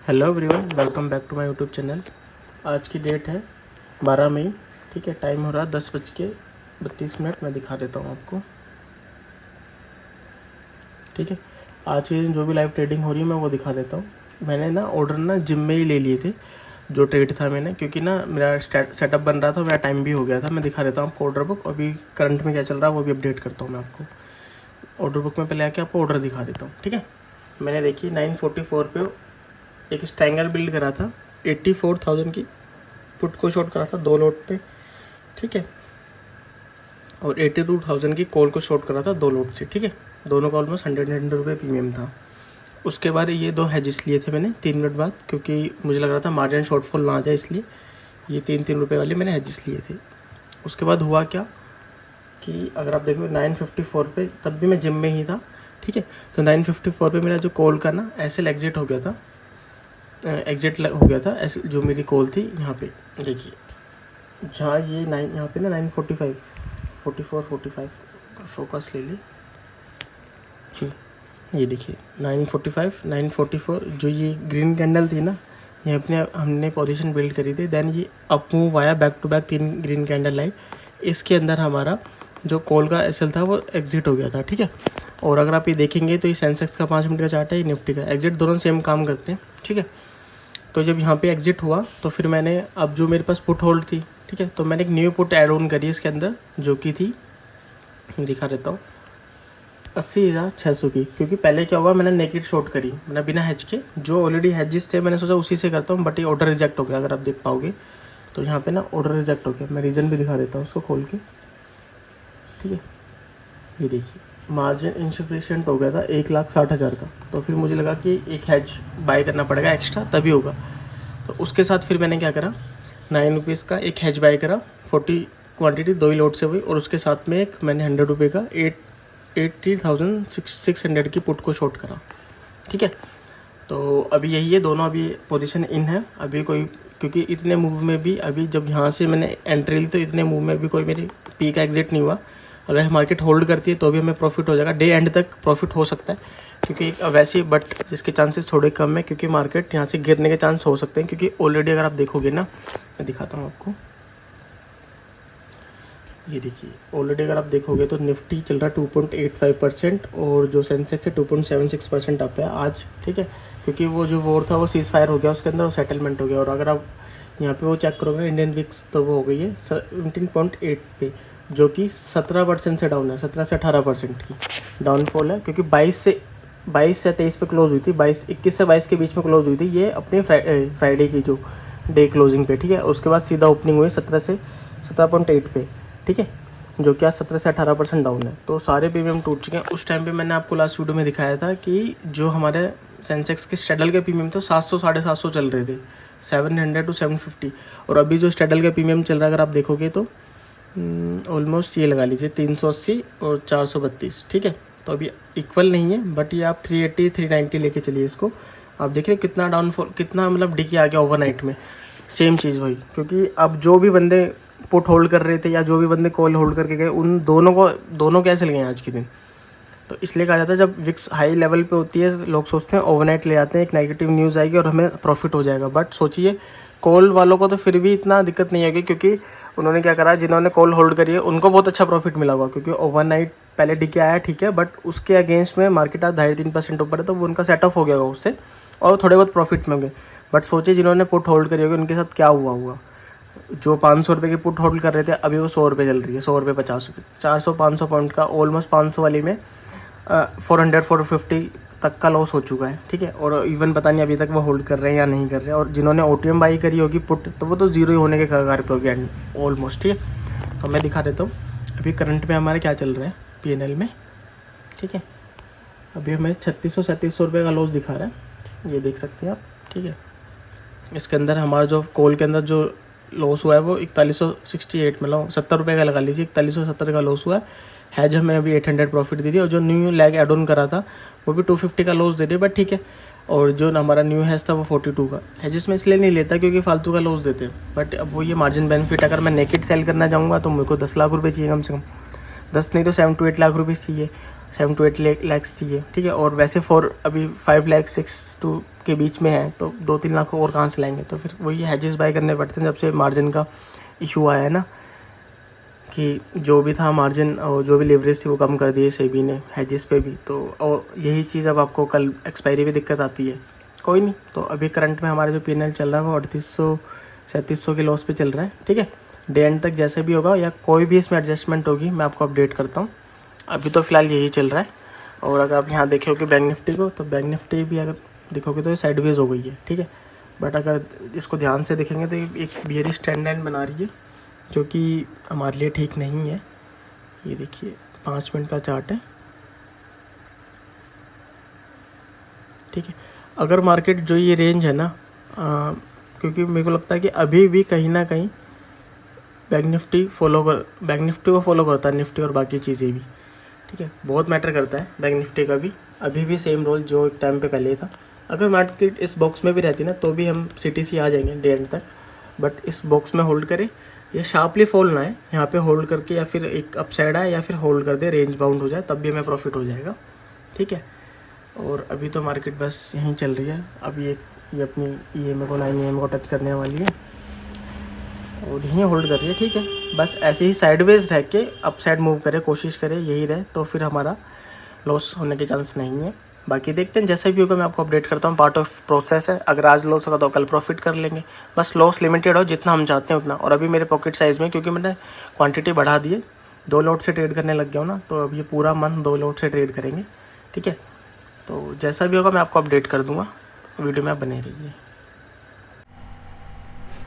Hello everyone, welcome back to my YouTube channel. आज की date है 12 मई। ठीक है, टाइम हो रहा है 10:32। मैं दिखा देता हूँ आपको। ठीक है, आज की जो भी लाइव ट्रेडिंग हो रही है मैं वो दिखा देता हूँ। मैंने ना ऑर्डर ना जिम में ही ले लिए थे जो ट्रेड था मैंने, क्योंकि ना मेरा सेटअप बन रहा था, मेरा टाइम भी हो गया था। मैं दिखा देता हूँ आपको ऑर्डर बुक, अभी करंट में क्या चल रहा है वो भी अपडेट करता हूँ मैं आपको। ऑर्डर बुक में पहले आके आपको ऑर्डर दिखा देता हूँ। ठीक है, मैंने देखिए 944 पे एक स्ट्रैंगल बिल्ड करा था, 84,000 की पुट को शॉर्ट करा था 2 लोट पे। ठीक है, और 82,000 की कॉल को शॉर्ट करा था 2 लोट से। ठीक है, दोनों का ऑलमोस्ट 100 रुपये प्रीमियम था। उसके बाद ये 2 हैजिस लिए थे मैंने 3 मिनट बाद, क्योंकि मुझे लग रहा था मार्जिन शॉर्टफॉल ना आ जाए, इसलिए ये 3-3 रुपये वाले मैंने हैजिस लिए थे। उसके बाद हुआ क्या कि अगर आप देखो 954 पे, तब भी मैं जिम में ही था। ठीक है, तो 954 पे मेरा जो कॉल का ना एसएल एग्जिट हो गया था, हो गया था ऐसे। जो मेरी कॉल थी यहाँ पे देखिए, जहाँ ये 9 यहाँ पे ना 945 44 45 फोकस ले ली। ये देखिए 945 944 जो ये ग्रीन कैंडल थी ना, ये अपने हमने पोजीशन बिल्ड करी थी। देन ये अप मूव आया, back to back 3 green candle आई। इसके अंदर हमारा जो कॉल का एसएल था वो एग्जिट हो गया था। ठीक है, और अगर आप ये देखेंगे तो ये सेंसेक्स का 5 मिनट का चार्ट है, ये निफ्टी का एग्जिट, दोनों सेम काम करते हैं। ठीक है, तो जब यहाँ पे एग्जिट हुआ तो फिर मैंने, अब जो मेरे पास पुट होल्ड थी, ठीक है, तो मैंने एक न्यू पुट ऐड ऑन करी इसके अंदर, जो कि थी, दिखा देता हूँ, 80,600 की। क्योंकि पहले क्या हुआ, मैंने नेकेड शॉर्ट करी, मैंने बिना हेज के, जो ऑलरेडी हेजेस थे मैंने सोचा उसी से करता हूँ, बट ये ऑर्डर रिजेक्ट हो गया। अगर आप देख पाओगे तो यहाँ पे ना ऑर्डर रिजेक्ट हो गया। मैं रीज़न भी दिखा देता हूँ उसको खोल के। ठीक है, ये देखिए मार्जिन इनसफिशिएंट हो गया था 1,60,000 का। तो फिर मुझे लगा कि एक हेज बाय करना पड़ेगा एक्स्ट्रा, तभी होगा। तो उसके साथ फिर मैंने क्या करा, 9 रुपीज़ का एक हेज बाय करा, 40 क्वांटिटी 2 ही लोट से हुई। और उसके साथ में एक मैंने 100 रुपये का 80,600 की पुट को शॉर्ट करा। ठीक है, तो अभी यही है, दोनों अभी पोजीशन इन है। अभी कोई, क्योंकि इतने मूव में भी अभी जब यहाँ से मैंने एंट्री ली तो इतने मूव में भी कोई मेरी पी का एग्जिट नहीं हुआ। अगर मार्केट होल्ड करती है तो भी हमें प्रॉफिट हो जाएगा, डे एंड तक प्रॉफिट हो सकता है, क्योंकि वैसे ही, बट जिसके चांसेस थोड़े कम है, क्योंकि मार्केट यहाँ से गिरने के चांस हो सकते हैं। क्योंकि ऑलरेडी अगर आप देखोगे ना, मैं दिखाता हूँ आपको, ये देखिए ऑलरेडी अगर आप देखोगे तो निफ्टी चल रहा है 2.85% और जो सेंसेक्स है 2.76% अप है आज। ठीक है, क्योंकि वो जो वॉर था वो सीज फायर हो गया, उसके अंदर वो सेटलमेंट हो गया। और अगर आप यहाँ पे वो चेक करोगे इंडियन विक्स, तो वो हो गई है 17.8 पे, जो कि 17% से डाउन है, 17 से 18% की डाउनफॉल है। क्योंकि 22 से 23 पे क्लोज हुई थी, 21 से 22 के बीच में क्लोज हुई थी ये अपनी फ्राइडे की जो डे क्लोजिंग पे। ठीक है, उसके बाद सीधा ओपनिंग हुई 17 से 17.8 पे। ठीक है, जो कि आज 17 से 18% डाउन है। तो सारे प्रीमियम टूट चुके हैं। उस टाइम पे मैंने आपको लास्ट वीडियो में दिखाया था कि जो हमारे सेंसेक्स के स्ट्रेडल के प्रीमियम थे 700 750 चल रहे थे, 700 to 750। और अभी जो स्ट्रेडल का प्रीमियम चल रहा है अगर आप देखोगे तो ऑलमोस्ट ये लगा लीजिए 380 और 432। ठीक है, तो अभी इक्वल नहीं है, बट ये आप 380 390 लेके चलिए इसको। आप देख रहे हो कितना डाउनफॉल, कितना मतलब डिके आ गया ओवरनाइट में। सेम चीज़ वही, क्योंकि अब जो भी बंदे पुट होल्ड कर रहे थे या जो भी बंदे कॉल होल्ड करके गए, उन दोनों कैसे गए आज के दिन। तो इसलिए कहा जाता है जब विक्स हाई लेवल पे होती है लोग सोचते हैं ओवरनाइट ले आते हैं, एक नेगेटिव न्यूज़ आएगी और हमें प्रॉफिट हो जाएगा। बट सोचिए कॉल वालों को तो फिर भी इतना दिक्कत नहीं आएगी, क्योंकि उन्होंने क्या करा, जिन्होंने कॉल होल्ड करी है उनको बहुत अच्छा प्रॉफिट मिला हुआ, क्योंकि ओवरनाइट पहले डिके आया। ठीक है, बट उसके अगेंस्ट में मार्केट आज 2.5-3% ऊपर है, तो वो उनका सेटअप हो गया होगा उससे, और थोड़े बहुत प्रॉफिट में होंगे। बट सोचिए जिन्होंने पुट होल्ड करी होगी उनके साथ क्या हुआ होगा। जो 500 रुपये की पुट होल्ड कर रहे थे अभी वो 100 रुपये चल रही है, 100 रुपये 50 रुपये, 400-500 पॉइंट का, ऑलमोस्ट 500 वाली में 400-450 तक का लॉस हो चुका है। ठीक है, और इवन पता नहीं अभी तक वो होल्ड कर रहे हैं या नहीं कर रहे हैं। और जिन्होंने OTM बाई करी होगी पुट, तो वो तो जीरो ही होने के कगार पे हो गया ऑलमोस्ट। ठीक है, तो मैं दिखा देता हूँ अभी करंट में हमारे क्या चल रहा है PNL में। ठीक है, अभी हमें 3600-3700 रुपये का लॉस दिखा रहा है, ये देख सकते हैं आप। ठीक है, इसके अंदर हमारा जो कॉल के अंदर जो लॉस हुआ है वो 4168, मतलब 70 रुपये का लगा लीजिए, 4170 का लॉस हुआ है। हैज हमें अभी 800 प्रॉफिट दे दी, और जो न्यू लैग एड ऑन करा था वो भी 250 का लॉस दे दिया, बट ठीक है। और जो हमारा न्यू हैज था वो 42 का। हैजेस में इसलिए नहीं लेता क्योंकि फालतू का लॉस देते हैं, बट अब वो ये मार्जिन बेनिफिट, अगर मैं नेकेड सेल करना चाहूँगा तो मेरे को 10 लाख रुपये चाहिए कम से कम, 10 नहीं तो 7 to 8 लाख रुपये चाहिए। 7 to 8 lakhs चाहिए, ठीक है। और वैसे अभी 5 लाख 6 टू के बीच में है, तो 2-3 लाख और कहाँ से लाएंगे। तो फिर वही हैजेस बाय करने पड़ते हैं। जब से मार्जिन का इशू आया है ना, कि जो भी था मार्जिन और जो भी लेवरेज थी वो कम कर दिए सेबी ने हैजेस पे भी। तो और यही चीज़ अब आपको कल एक्सपायरी भी दिक्कत आती है। कोई नहीं, तो अभी करंट में हमारा जो P&L चल रहा है वो 3800-3700 के लॉस पे चल रहा है, ठीक है। डे एंड तक जैसे भी होगा या कोई भी इसमें एडजस्टमेंट होगी मैं आपको अपडेट करता हूँ। अभी तो फ़िलहाल यही चल रहा है। और अगर आप यहाँ देखोगे बैंक निफ्टी को, तो बैंक निफ्टी भी अगर देखोगे तो ये साइडवेज हो गई है, ठीक है। बट अगर इसको ध्यान से देखेंगे तो एक बियरिश ट्रेंड लाइन बना रही है, जो कि हमारे लिए ठीक नहीं है। ये देखिए 5 मिनट का चार्ट है, ठीक है। अगर मार्केट जो ये रेंज है ना, क्योंकि मेरे को लगता है कि अभी भी कहीं ना कहीं बैंक निफ्टी को फॉलो करता है, निफ्टी और बाकी चीज़ें भी, ठीक है। बहुत मैटर करता है बैंक निफ्टी का भी, अभी भी सेम रोल जो एक टाइम पे पहले था। अगर मार्केट इस बॉक्स में भी रहती ना तो भी हम CTC आ जाएंगे डे एंड तक। बट इस बॉक्स में होल्ड करें, ये शार्पली फॉल ना है, यहाँ पे होल्ड करके या फिर एक अपसाइड आए या फिर होल्ड कर दे, रेंज बाउंड हो जाए, तब भी हमें प्रॉफिट हो जाएगा, ठीक है। और अभी तो मार्केट बस यहीं चल रही है। अभी ये अपनी EMA को 9 AM को टच करने वाली है और यहीं होल्ड कर रही है, ठीक है। बस ऐसे ही साइडवेज रह के अपसाइड मूव करे, कोशिश करे यही रहे, तो फिर हमारा लॉस होने के चांस नहीं है। बाकी देखते हैं, जैसे भी होगा मैं आपको अपडेट करता हूँ। पार्ट ऑफ प्रोसेस है। अगर आज लॉस होगा तो कल प्रॉफिट कर लेंगे। बस लॉस लिमिटेड हो, जितना हम चाहते हैं उतना। और अभी मेरे पॉकेट साइज़ में, क्योंकि मैंने क्वांटिटी बढ़ा दी है, 2 लॉट से ट्रेड करने लग गया हूँ ना, तो अब ये पूरा मंथ 2 लॉट से ट्रेड करेंगे, ठीक है। तो जैसा भी होगा मैं आपको अपडेट कर दूँगा, वीडियो में आप बने रहिए।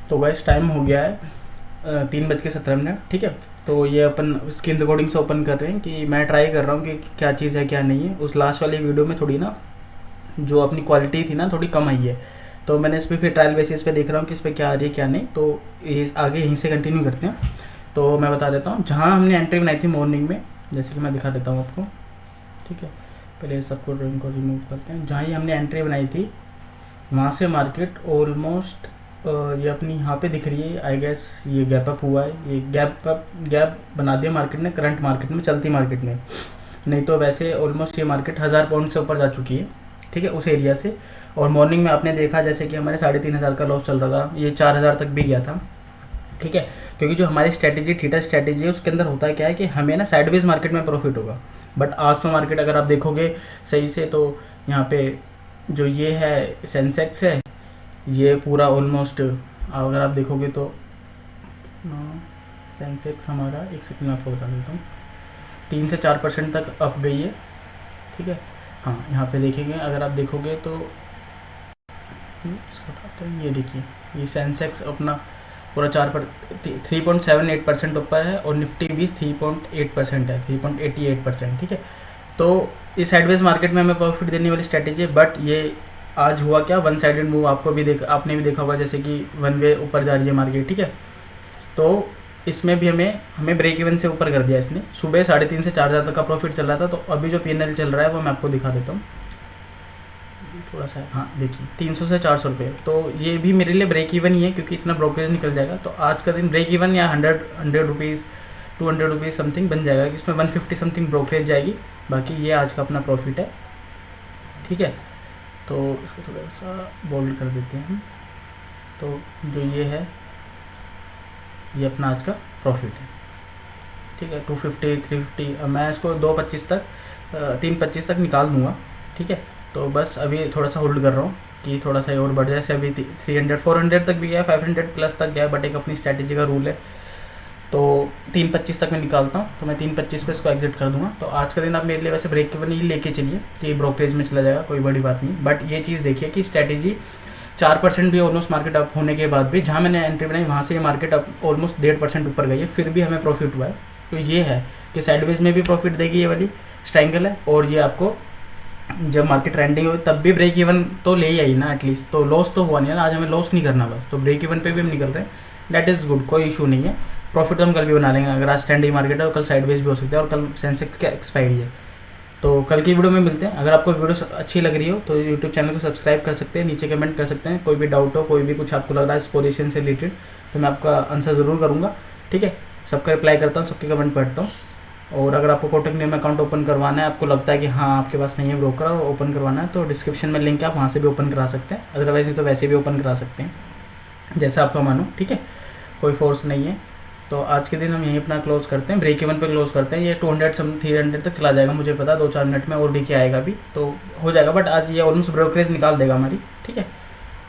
तो गाइस टाइम हो गया है 3:17, ठीक है। तो ये अपन स्क्रीन रिकॉर्डिंग से ओपन कर रहे हैं कि मैं ट्राई कर रहा हूँ कि क्या चीज़ है क्या नहीं है। उस लास्ट वाली वीडियो में थोड़ी ना जो अपनी क्वालिटी थी ना थोड़ी कम आई है, तो मैंने इस पर फिर ट्रायल बेसिस पे देख रहा हूँ कि इस पर क्या आ रही है क्या नहीं। तो आगे यहीं से कंटिन्यू करते हैं। तो मैं बता देता हूँ, जहाँ हमने एंट्री बनाई थी मॉर्निंग में, जैसे कि मैं दिखा देता हूँ आपको, ठीक है। पहले सबको ड्राइंग को रिमूव करते हैं। जहाँ ही हमने एंट्री बनाई थी वहाँ से मार्केट ऑलमोस्ट ये अपनी यहाँ पे दिख रही है, आई गेस ये गैप अप हुआ है। ये गैप बना दिया मार्केट ने, करंट मार्केट में, चलती मार्केट में। नहीं तो वैसे ऑलमोस्ट ये मार्केट 1000 पॉइंट से ऊपर जा चुकी है, ठीक है, उस एरिया से। और मॉर्निंग में आपने देखा जैसे कि हमारे 3500 का लॉस चल रहा था, ये 4000 तक भी गया था, ठीक है। क्योंकि जो हमारी स्ट्रैटेजी थीटा स्ट्रैटेजी है उसके अंदर होता है क्या है कि हमें ना साइडवेज मार्केट में प्रॉफिट होगा। बट आज तो मार्केट अगर आप देखोगे सही से, तो यहाँ पे जो ये है सेंसेक्स है, ये पूरा ऑलमोस्ट अगर आप देखोगे तो सेंसेक्स हमारा, एक सेकंड में आपको बता देता हूँ, 3 से 4% तक अप गई है, ठीक है। हाँ, यहाँ पे देखेंगे अगर आप देखोगे तो इसको उठाते हैं, ये देखिए ये सेंसेक्स अपना पूरा 3.78% ऊपर है और निफ्टी भी 3.8% है, 3.88%, ठीक है। तो इस साइडवेज मार्केट में हमें प्रॉफिट देने वाली स्ट्रैटेजी है। बट ये आज हुआ क्या, वन साइडेड मूव आपने भी देखा होगा, जैसे कि वन वे ऊपर जा रही है मार्केट, ठीक है। तो इसमें भी हमें ब्रेक इवन से ऊपर कर दिया इसने। सुबह 3.5 से 4000 तक का प्रॉफिट चल रहा था। तो अभी जो P&L चल रहा है वो मैं आपको दिखा देता हूँ थोड़ा सा। हाँ देखिए 300 से 400 रुपये, तो ये भी मेरे लिए ब्रेक इवन ही है, क्योंकि इतना ब्रोकरेज निकल जाएगा। तो आज का दिन ब्रेक इवन या 100 रुपीज़ 200 रुपीज़ समथिंग बन जाएगा, इसमें 150 समथिंग ब्रोकरेज जाएगी। बाकी ये आज का अपना प्रॉफिट है, ठीक है। तो इसको थोड़ा सा बोल्ड कर देते हैं हम। तो जो ये है ये अपना आज का प्रॉफिट है, ठीक है। 250 350, अब मैं इसको 225 तक 325 तक निकाल दूँगा, ठीक है। तो बस अभी थोड़ा सा होल्ड कर रहा हूँ कि थोड़ा सा और बढ़ जाए। से अभी 300 400 तक भी गया, 500 प्लस तक गया, बट एक अपनी स्ट्रैटेजी का रूल है। तो 325 तक मैं निकालता हूँ, तो मैं 325 पे इसको एग्जिट कर दूंगा। तो आज का दिन आप मेरे लिए वैसे ब्रेक इवन ही लेके चलिए कि ब्रोकरेज में चला जाएगा, कोई बड़ी बात नहीं। बट ये चीज़ देखिए कि स्ट्रैटेजी 4% भी ऑलमोस्ट मार्केट अप होने के बाद भी, जहाँ मैंने एंट्री बनाई वहाँ से ये मार्केट अप ऑलमोस्ट 1.5% ऊपर गई है, फिर भी हमें प्रॉफिट हुआ है। तो ये है कि साइडवेज में भी प्रॉफिट देगी ये वाली स्ट्रैंगल है। और ये आपको जब मार्केट ट्रेंडिंग हो तब भी ब्रेक इवन तो ले ही आई ना एटलीस्ट, तो लॉस तो हुआ नहीं है ना। आज हमें लॉस नहीं करना बस, तो ब्रेक इवन पे भी हम निकल रहे हैं, दैट इज़ गुड, कोई इशू नहीं है। प्रॉफिट तो हम कल भी बना लेंगे, अगर आज ट्रेंडिंग मार्केट है और कल साइडवेज भी हो सकता है, और कल सेंसेक्स का एक्सपायरी है। तो कल की वीडियो में मिलते हैं। अगर आपको वीडियो अच्छी लग रही हो तो यूट्यूब चैनल को सब्सक्राइब कर सकते हैं, नीचे कमेंट कर सकते हैं। कोई भी डाउट हो, कोई भी कुछ आपको लग रहा है इस पोजीशन से रिलेटेड, तो मैं आपका आंसर ज़रूर करूँगा, ठीक है। सबका रिप्लाई करता हूँ, सबके कमेंट पढ़ता हूँ। और अगर आपको कोटक महिंद्रा में अकाउंट ओपन करवाना है, आपको लगता है कि हाँ आपके पास नहीं है ब्रोकर और ओपन करवाना है, तो डिस्क्रिप्शन में लिंक है, आप वहाँ से भी ओपन करा सकते हैं। अदरवाइज़ नहीं तो वैसे भी ओपन करा सकते हैं, जैसा आपका मानो, ठीक है, कोई फोर्स नहीं है। तो आज के दिन हम यहीं अपना क्लोज करते हैं, ब्रेक इवन पे क्लोज करते हैं। ये 200 300 तक चला जाएगा, मुझे पता 2-4 मिनट में और डीके आएगा भी तो हो जाएगा, बट आज ये ऑलमोस्ट ब्रोकरेज निकाल देगा हमारी, ठीक है।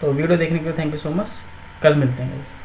तो वीडियो देखने के लिए थैंक यू सो मच, कल मिलते हैं गाइस।